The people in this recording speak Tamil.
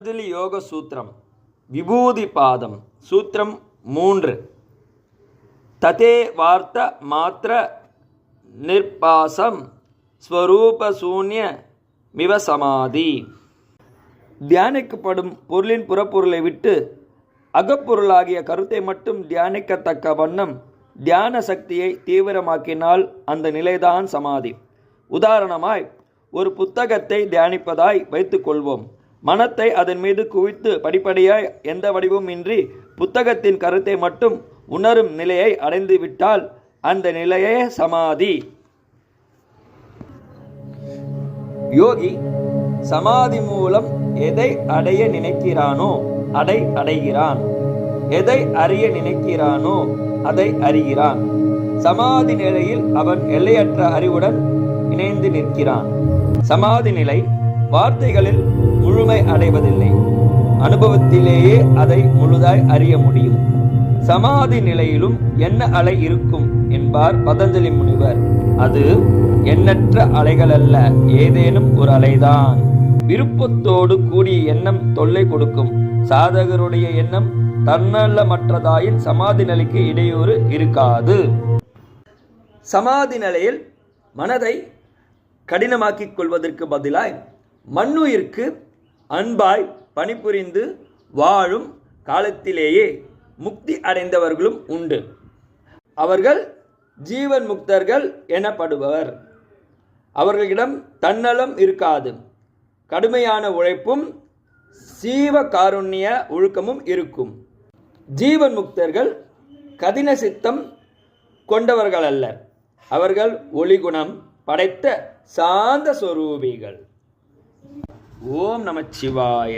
பதஞ்சலி யோக சூத்திரம் விபூதி பாதம் சூத்திரம் 3 ததே வார்த்த மாத்திர நிர்பாசம் ஸ்வரூப சூன்ய மிவ சமாதி. தியானிக்கப்படும் பொருளின் புறப்பொருளை விட்டு அகப்பொருளாகிய கருத்தை மட்டும் தியானிக்கத்தக்க வண்ணம் தியான சக்தியை தீவிரமாக்கினால் அந்த நிலைதான் சமாதி. உதாரணமாய் ஒரு புத்தகத்தை தியானிப்பதாய் வைத்துக்கொள்வோம். மனத்தை அதன் மீது குவித்து படிப்படியாய் எந்த வடிவமும் இன்றி புத்தகத்தின் கருத்தை மட்டும் உணரும் நிலையை அடைந்துவிட்டால் அந்த நிலையே சமாதி. யோகி சமாதி மூலம் எதை அடைய நினைக்கிறானோ அதை அடைகிறான், எதை அறிய நினைக்கிறானோ அதை அறிகிறான். சமாதி நிலையில் அவன் எல்லையற்ற அறிவுடன் இணைந்து நிற்கிறான். சமாதி நிலை வார்த்தைகளில் முழுமை அடைவதில்லை, அனுபவத்திலேயே அதை முழுதாய் அறிய முடியும். சமாதி நிலையிலும் என்ன அலை இருக்கும் என்பார் பதஞ்சலி முனிவர். அது எண்ணற்ற அலைகள் அல்ல, ஏதேனும் ஒரு அலைதான். விருப்பத்தோடு கூடிய எண்ணம் தொல்லை கொடுக்கும். சாதகருடைய எண்ணம் தன்னலமற்றதாயின் சமாதி நிலைக்கு இடையூறு இருக்காது. சமாதி நிலையில் மனதை கடினமாக்கிக் கொள்வதற்கு பதிலாய் மண்ணுயிர்க்கு அன்பாய் பணிபுரிந்து வாழும் காலத்திலேயே முக்தி அடைந்தவர்களும் உண்டு. அவர்கள் ஜீவன் முக்தர்கள் எனப்படுபவர். அவர்களிடம் தன்னலம் இருக்காது. கடுமையான உழைப்பும் சீவ காருண்ய ஒழுக்கமும் இருக்கும். ஜீவன் முக்தர்கள் கடின சித்தம் கொண்டவர்கள் அல்ல. அவர்கள் ஒளிகுணம் படைத்த சாந்த சொரூபிகள். ஓம் நமச்சிவாய.